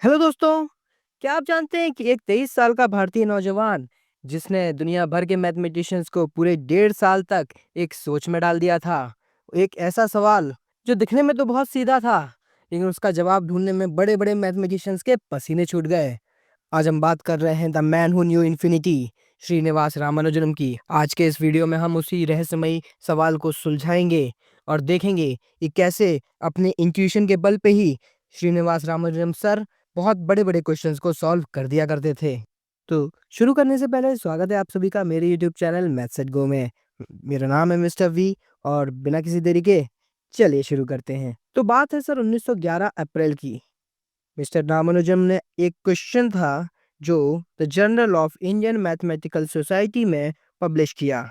Hello दोस्तों, क्या आप जानते हैं कि एक 23 साल का भारतीय नौजवान जिसने दुनिया भर के मैथमेटिशियंस को पूरे 1.5 साल तक एक सोच में डाल दिया था। एक ऐसा सवाल जो दिखने में तो बहुत सीधा था, लेकिन उसका जवाब ढूंढने में बड़े-बड़े मैथमेटिशियंस के पसीने छूट गए। आज हम बात कर रहे हैं the man who knew infinity, Srinivasa Ramanujan की। आज के इस वीडियो में हम उसी रहस्यमयी सवाल को सुलझाएंगे और देखेंगे कि कैसे अपने इंट्यूशन के बल पे ही श्रीनिवास रामानुजन सर बहुत बड़े-बड़े क्वेश्चंस को सॉल्व कर दिया करते थे। तो शुरू करने से पहले स्वागत है आप सभी का मेरे यूट्यूब चैनल मैथ्स एट गो में। मेरा नाम है मिस्टर वी और बिना किसी देरी के चलिए शुरू करते हैं। तो बात है सर 1911 अप्रैल की। मिस्टर रामानुजम ने एक क्वेश्चन था जो the journal of Indian mathematical society में पब्लिश किया।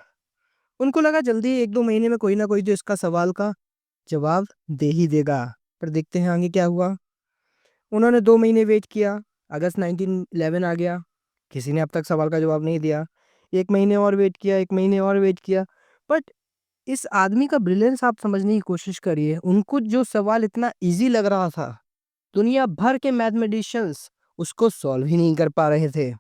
उनको लगा जल्दी 1-2 महीने में कोई ना कोई तो इसका सवाल का जवाब दे ही देगा। पर देखते हैं आगे क्या हुआ। उन्होंने 2 महीने वेट किया। अगस्त 1911 आ गया, किसी ने अब तक सवाल का जवाब नहीं दिया। 1 महीने और वेट किया, 1 महीने और वेट किया। बट इस आदमी का ब्रिलियंस आप समझने की कोशिश करिए। उनको जो सवाल इतना इजी लग रहा था, दुनिया भर के मैथमेटिशियंस उसको सॉल्व ही नहीं कर पा रहे थे।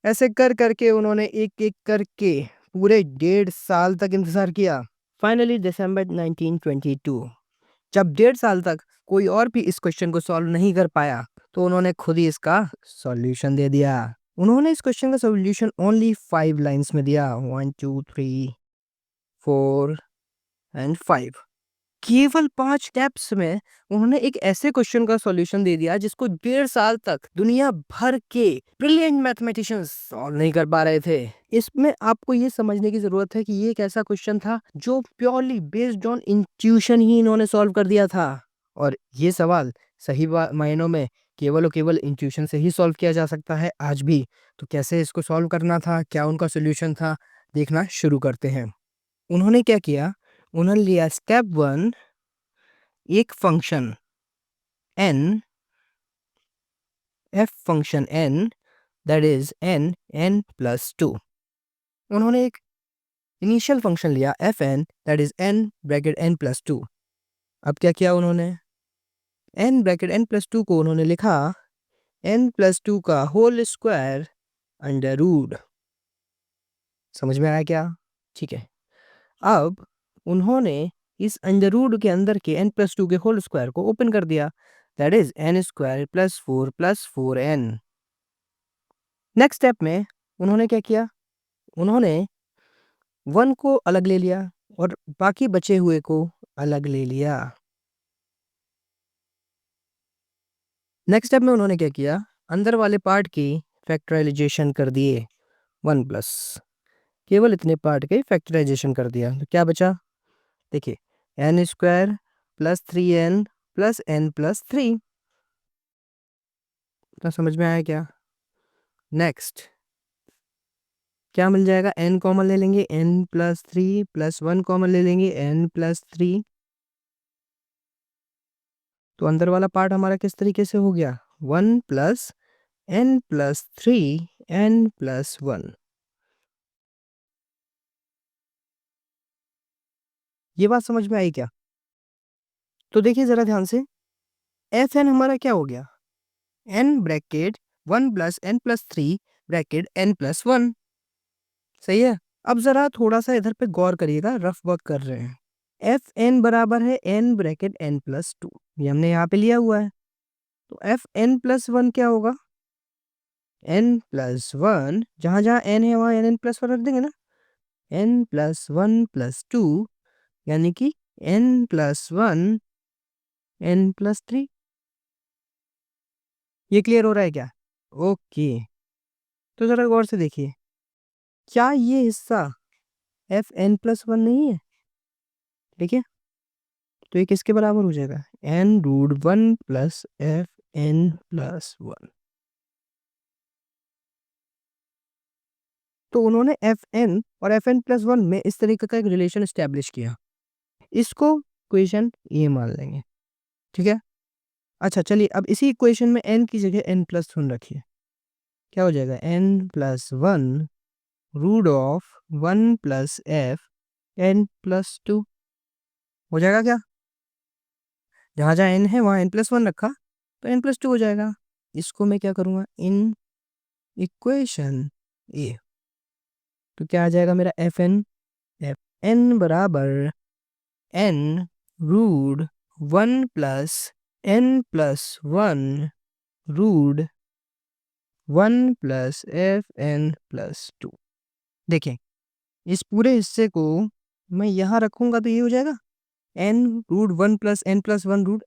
ऐसे कर करके उन्होंने एक एक करके पूरे 1.5 साल तक इंतजार किया। फाइनली दिसंबर 1922, जब 1.5 साल तक कोई और भी इस क्वेश्चन को सॉल्व नहीं कर पाया, तो उन्होंने खुद ही इसका सॉल्यूशन दे दिया। उन्होंने इस क्वेश्चन का सॉल्यूशन ओनली 5 लाइन्स में दिया। 1 2 3 4 एंड 5। केवल 5 स्टेप्स में उन्होंने एक ऐसे क्वेश्चन का सॉल्यूशन दे दिया जिसको 1.5 साल तक दुनिया भर के ब्रिलियंट मैथमेटिशियंस सॉल्व नहीं कर पा रहे थे। इसमें आपको ये समझने की जरूरत है कि ये एक ऐसा क्वेश्चन था जो प्योरली बेस्ड ऑन इंट्यूशन ही इन्होंने सॉल्व कर दिया था। और ये सवाल सही मायनों में केवल और केवल इंट्यूशन से ही सॉल्व किया जा सकता है आज भी। तो कैसे इसको सॉल्व करना था, क्या उनका सोल्यूशन था, देखना शुरू करते हैं। उन्होंने क्या किया, उन्होंने लिया स्टेप 1, एक function n, f function n, that is n plus 2। उन्होंने एक इनिशियल फंक्शन लिया f n, that is n bracket n plus 2। अब क्या किया उन्होंने, n ब्रैकेट n प्लस 2 को उन्होंने लिखा n प्लस 2 का होल स्क्वायर अंडर रूट। समझ में आया क्या? ठीक है। अब उन्होंने इस अंडर रूट के अंदर के n प्लस 2 के होल स्क्वायर को ओपन कर दिया, that is n square plus 4n। Next step में उन्होंने क्या किया, उन्होंने 1 को अलग ले लिया और बाकी बचे हुए को अलग ले लिया। नेक्स्ट स्टेप में उन्होंने क्या किया, अंदर वाले पार्ट की फैक्टराइजेशन कर दिए 1 प्लस, केवल इतने पार्ट के फैक्टराइजेशन कर दिया। तो क्या बचा, देखिए n square plus 3n plus n plus 3। तो समझ में आया क्या? नेक्स्ट क्या मिल जाएगा, n कॉमन ले लेंगे, n प्लस 3 प्लस 1 कॉमन ले लेंगे, n प्लस 3। तो अंदर वाला पार्ट हमारा किस तरीके से हो गया, 1 plus n plus 3 n plus 1। ये बात समझ में आई क्या? तो देखिए जरा ध्यान से, एफ एन हमारा क्या हो गया, n bracket 1 plus n plus 3 bracket n plus 1। सही है। अब जरा थोड़ा सा इधर पे गौर करिएगा, रफ वर्क कर रहे हैं। एफ एन बराबर है n ब्रैकेट n प्लस 2, ये हमने यहाँ पे लिया हुआ है। तो एफ एन प्लस 1 क्या होगा, n प्लस 1, जहाँ जहाँ n है वहाँ n प्लस 1 रख देंगे ना, n प्लस 1 प्लस 2, यानी कि n प्लस 1 n प्लस 3। ये क्लियर हो रहा है क्या? ओके। तो जरा गौर से देखिए, क्या ये हिस्सा एफ एन प्लस 1 नहीं है? देखिए, तो ये किसके बराबर हो जाएगा, n root 1 plus f n plus 1। तो उन्होंने एफ एन और एफ एन प्लस 1 में इस तरीके का एक रिलेशन स्टैब्लिश किया। इसको इक्वेशन ये मान लेंगे, ठीक है। अच्छा चलिए, अब इसी इक्वेशन में n की जगह n प्लस 1 रखिए। क्या हो जाएगा, n plus 1 root of 1 plus एफ n प्लस 2 हो जाएगा क्या? जहाँ जहाँ n है वहाँ n प्लस 1 रखा तो n प्लस 2 हो जाएगा। इसको मैं क्या करूँगा, इन इक्वेशन ए, तो क्या आ जाएगा मेरा एफ एन बराबर n root 1 + n+1 root 1 + f n+2। देखें, इस पूरे हिस्से को मैं यहाँ रखूंगा तो ये हो जाएगा n root 1 + n+1 root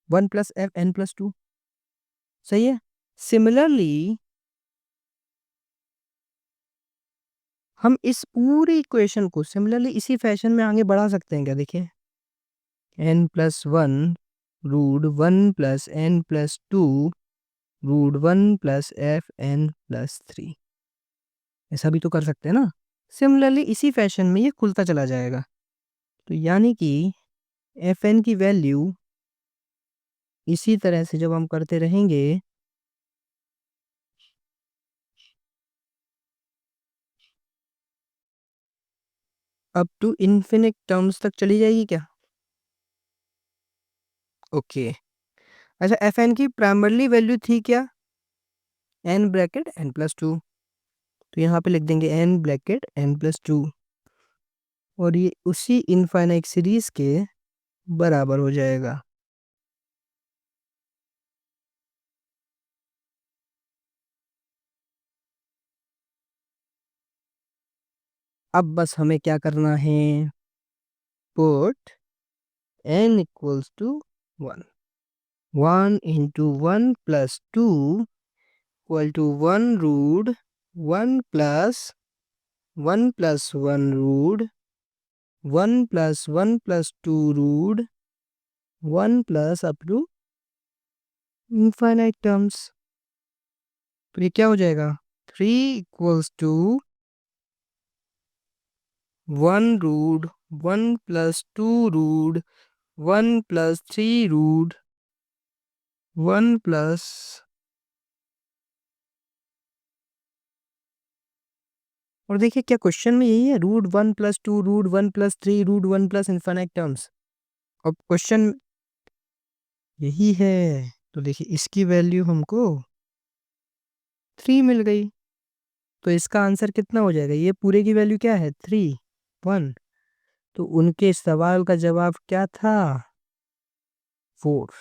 1 + f n+2। सही है। सिमिलरली हम इस पूरी इक्वेशन को सिमिलरली इसी फैशन में आगे बढ़ा सकते हैं क्या, देखिए n+1 root 1 + n+2 root 1 + f n+3, ऐसा भी तो कर सकते हैं ना। सिमिलरली इसी फैशन में ये खुलता चला जाएगा, तो यानी कि एफ एन की वैल्यू इसी तरह से जब हम करते रहेंगे अप टू इन्फिनिट टर्म्स तक चली जाएगी क्या। ओके, अच्छा एफ एन की प्राइमरली वैल्यू थी क्या, n/n+2, तो यहाँ पे लिख देंगे n/n+2, और ये उसी इनफाइनाइट सीरीज के बराबर हो जाएगा। अब बस हमें क्या करना है, put n = 1, 1 × 1 + 2 = 1 root 1 + 1 + 1 root 1 + 1 + 2 root 1 + up to infinite terms, तो ये क्या हो जाएगा, 3 = 1 रूट 1 + 2 रूट 1 + 3 रूट 1 प्लस, और देखिए क्या क्वेश्चन में यही है, root 1 + 2 root 1 + 3 root 1 + infinite terms. अब क्वेश्चन यही है, तो देखिए इसकी वैल्यू हमको 3 मिल गई, तो इसका आंसर कितना हो जाएगा, ये पूरे की वैल्यू क्या है 3 1, तो उनके सवाल का जवाब क्या था 4।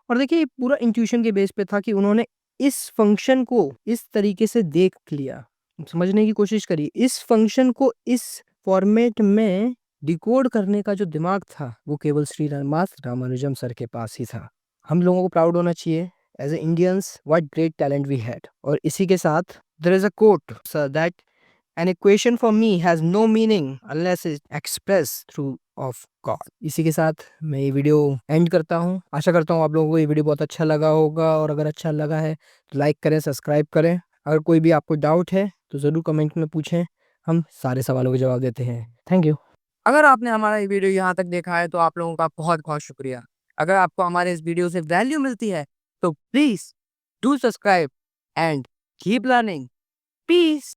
और देखिए ये पूरा इंट्यूशन के बेस पे था कि उन्होंने इस फंक्शन को इस तरीके से देख लिया, समझने की कोशिश करी, इस फंक्शन को इस फॉर्मेट में डिकोड करने का जो दिमाग था वो केवल श्री रामानुजम सर के पास ही था। हम लोगों को प्राउड होना चाहिए as a Indians, what great talent we had. और इसी के साथ there is a quote that An equation for me has no meaning unless it's expressed through of God। इसी के साथ मैं ये वीडियो एंड करता हूँ। आशा करता हूँ आप लोगों को ये वीडियो बहुत अच्छा लगा होगा, और अगर अच्छा लगा है तो लाइक करें, सब्सक्राइब करें। अगर कोई भी आपको डाउट है तो ज़रूर कमेंट में पूछें, हम सारे सवालों के जवाब देते हैं। Thank you. अगर आपने हमारा ये वीडियो यहाँ तक देखा है तो आप लोगों का बहुत बहुत शुक्रिया। अगर आपको हमारे इस वीडियो से वैल्यू मिलती है तो please do subscribe and keep learning. Piece.